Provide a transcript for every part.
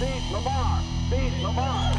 Beat Lamar! Beat Lamar!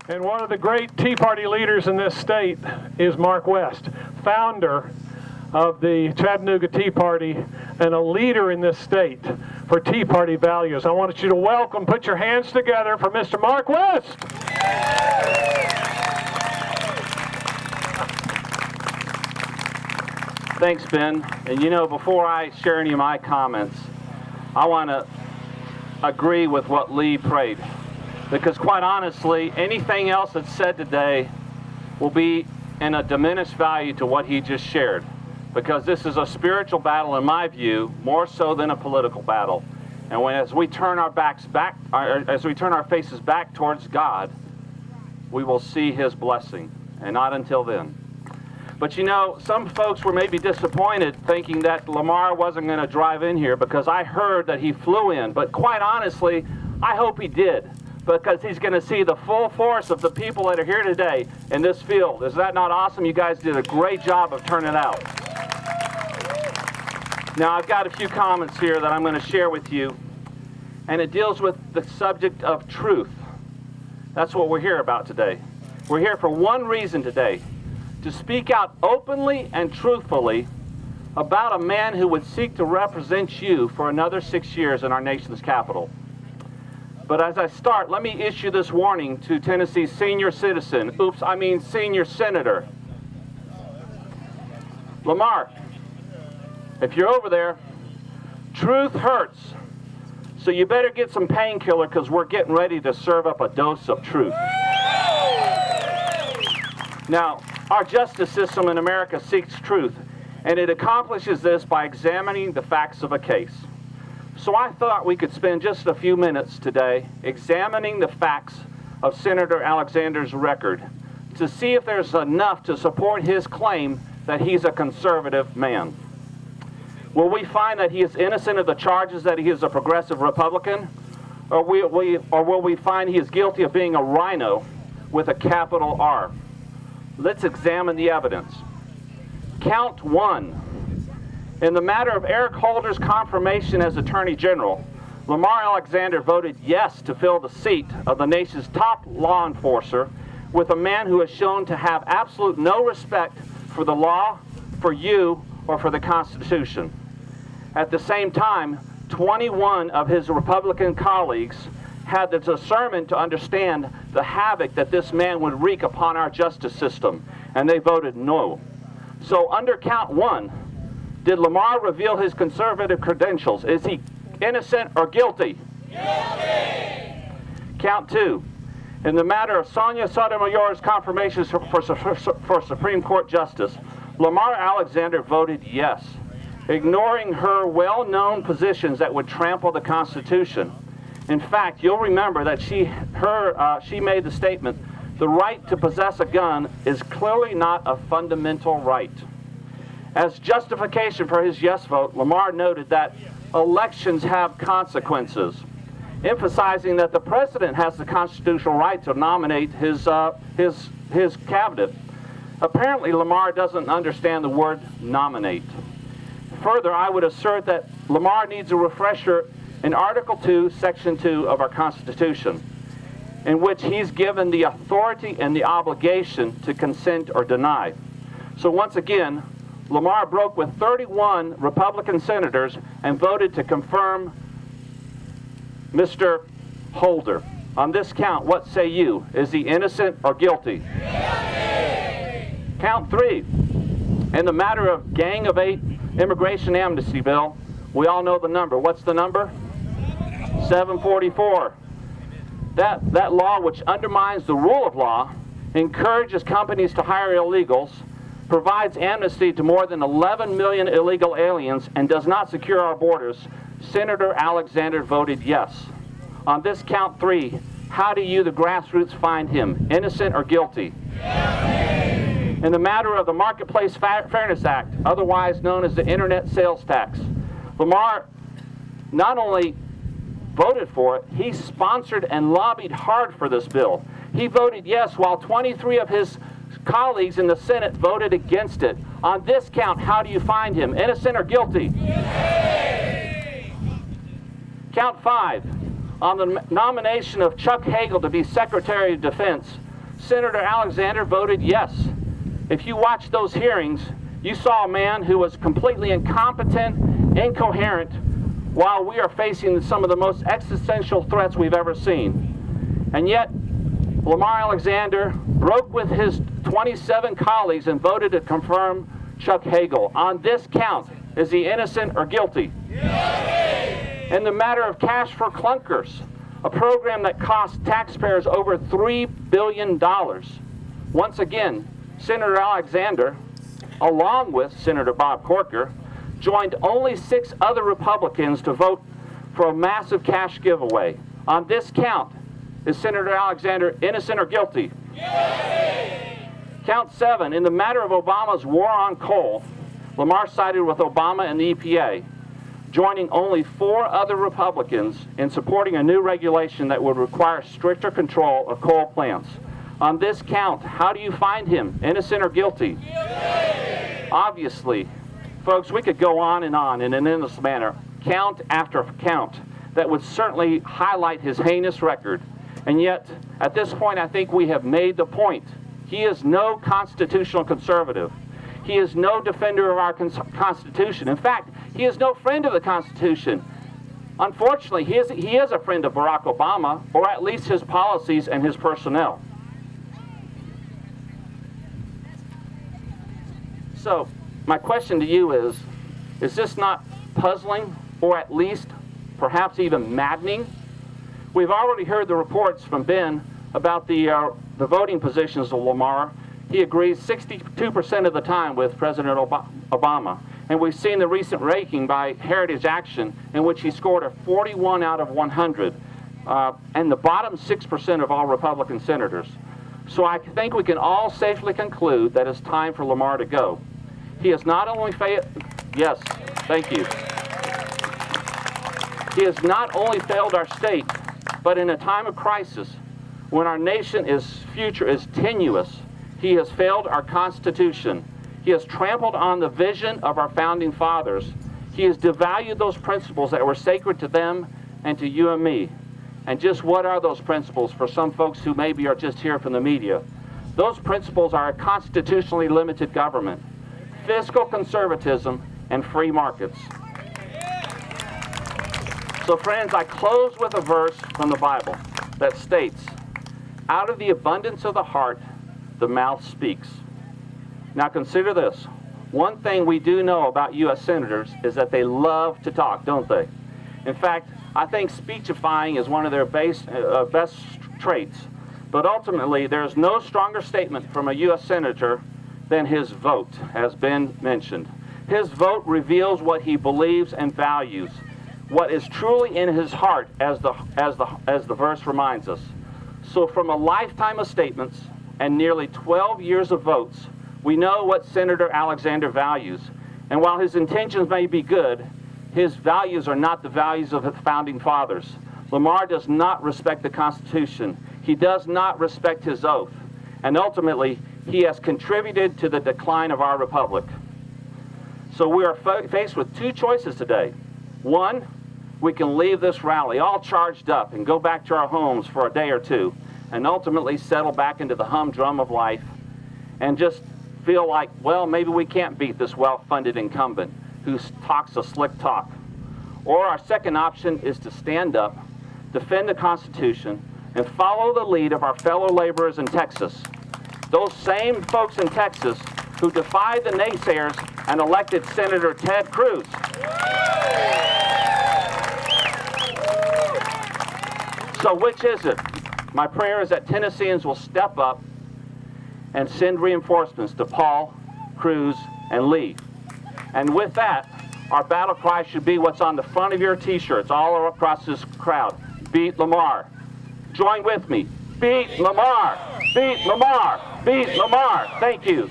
And one of the great Tea Party leaders in this state is Mark West, founder of the Chattanooga Tea Party and a leader in this state for Tea Party values. I want you to welcome, put your hands together for Mr. Mark West. Thanks, Ben. And you know, before I share any of my comments, I want to agree with what Lee prayed. Because quite honestly, anything else that's said today will be in a diminished value to what he just shared. Because this is a spiritual battle, in my view, more so than a political battle. And as we turn our faces back towards God, we will see His blessing, and not until then. But you know, some folks were maybe disappointed thinking that Lamar wasn't going to drive in here, because I heard that he flew in. But quite honestly, I hope he did, because he's going to see the full force of the people that are here today in this field. Is that not awesome? You guys did a great job of turning out. Now, I've got a few comments here that I'm going to share with you, and it deals with the subject of truth. That's what we're here about today. We're here for one reason today: to speak out openly and truthfully about a man who would seek to represent you for another 6 years in our nation's capital. But as I start, let me issue this warning to Tennessee's senior citizen, senior senator. Lamar, if you're over there, truth hurts. So you better get some painkiller, because we're getting ready to serve up a dose of truth. Now, our justice system in America seeks truth, and it accomplishes this by examining the facts of a case. So I thought we could spend just a few minutes today examining the facts of Senator Alexander's record to see if there's enough to support his claim that he's a conservative man. Will we find that he is innocent of the charges that he is a progressive Republican? Or will we find he is guilty of being a rhino with a capital R? Let's examine the evidence. Count 1. In the matter of Eric Holder's confirmation as Attorney General, Lamar Alexander voted yes to fill the seat of the nation's top law enforcer with a man who is shown to have absolute no respect for the law, for you, or for the Constitution. At the same time, 21 of his Republican colleagues had the discernment to understand the havoc that this man would wreak upon our justice system, and they voted no. So under count 1, did Lamar reveal his conservative credentials? Is he innocent or guilty? Guilty! Count 2, in the matter of Sonia Sotomayor's confirmation for Supreme Court Justice, Lamar Alexander voted yes, ignoring her well-known positions that would trample the Constitution. In fact, you'll remember that she made the statement, the right to possess a gun is clearly not a fundamental right. As justification for his yes vote, Lamar noted that elections have consequences, emphasizing that the president has the constitutional right to nominate his cabinet. Apparently, Lamar doesn't understand the word nominate. Further, I would assert that Lamar needs a refresher in Article 2, Section 2 of our Constitution, in which he's given the authority and the obligation to consent or deny. So once again, Lamar broke with 31 Republican senators and voted to confirm Mr. Holder. On this count, what say you? Is he innocent or guilty? Guilty! Count 3. In the matter of Gang of 8 immigration amnesty bill, we all know the number. What's the number? 744. That law, which undermines the rule of law, encourages companies to hire illegals, provides amnesty to more than 11 million illegal aliens, and does not secure our borders, Senator Alexander voted yes. On this count 3, how do you, the grassroots, find him? Innocent or guilty? Guilty! In the matter of the Marketplace Fairness Act, otherwise known as the Internet Sales Tax, Lamar not only voted for it, he sponsored and lobbied hard for this bill. He voted yes, while 23 of his colleagues in the Senate voted against it. On this count, how do you find him? Innocent or guilty? Yay! Count 5. On the nomination of Chuck Hagel to be Secretary of Defense, Senator Alexander voted yes. If you watched those hearings, you saw a man who was completely incompetent, incoherent, while we are facing some of the most existential threats we've ever seen. And yet, Lamar Alexander broke with his 27 colleagues and voted to confirm Chuck Hagel. On this count, is he innocent or guilty? Guilty! In the matter of cash for clunkers, a program that cost taxpayers over $3 billion. Once again, Senator Alexander, along with Senator Bob Corker, joined only 6 other Republicans to vote for a massive cash giveaway. On this count, is Senator Alexander innocent or guilty? Guilty! Count 7. In the matter of Obama's war on coal, Lamar sided with Obama and the EPA, joining only 4 other Republicans in supporting a new regulation that would require stricter control of coal plants. On this count, how do you find him? Innocent or guilty? Guilty! Obviously, folks, we could go on in an endless manner, count after count, that would certainly highlight his heinous record. And yet, at this point, I think we have made the point. He is no constitutional conservative. He is no defender of our Constitution. In fact, he is no friend of the Constitution. Unfortunately, he is a friend of Barack Obama, or at least his policies and his personnel. So, my question to you is this not puzzling, or at least perhaps even maddening? We've already heard the reports from Ben about the voting positions of Lamar. He agrees 62% of the time with President Obama. And we've seen the recent ranking by Heritage Action in which he scored a 41 out of 100, and the bottom 6% of all Republican senators. So I think we can all safely conclude that it's time for Lamar to go. He has not only yes, thank you. He has not only failed our state, but in a time of crisis, when our nation's future is tenuous, he has failed our Constitution. He has trampled on the vision of our founding fathers. He has devalued those principles that were sacred to them and to you and me. And just what are those principles for some folks who maybe are just here from the media? Those principles are a constitutionally limited government, fiscal conservatism, and free markets. So friends, I close with a verse from the Bible that states, "Out of the abundance of the heart, the mouth speaks." Now consider this. One thing we do know about U.S. senators is that they love to talk, don't they? In fact, I think speechifying is one of their best traits. But ultimately, there's no stronger statement from a U.S. senator than his vote, as Ben mentioned. His vote reveals what he believes and values, what is truly in his heart, as the verse reminds us. So from a lifetime of statements and nearly 12 years of votes, we know what Senator Alexander values. And while his intentions may be good, his values are not the values of the founding fathers. Lamar does not respect the Constitution. He does not respect his oath. And ultimately, he has contributed to the decline of our republic. So we are faced with 2 choices today. One, we can leave this rally all charged up and go back to our homes for a day or two and ultimately settle back into the humdrum of life and just feel like, well, maybe we can't beat this well-funded incumbent who talks a slick talk. Or our second option is to stand up, defend the Constitution, and follow the lead of our fellow laborers in Texas. Those same folks in Texas who defied the naysayers and elected Senator Ted Cruz. So which is it? My prayer is that Tennesseans will step up and send reinforcements to Paul, Cruz, and Lee. And with that, our battle cry should be what's on the front of your t-shirts all across this crowd. Beat Lamar. Join with me. Beat Lamar. Beat Lamar. Beat Lamar. Thank you.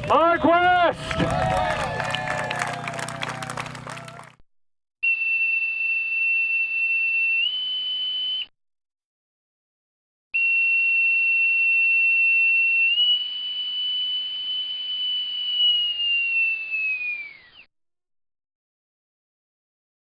Mark West!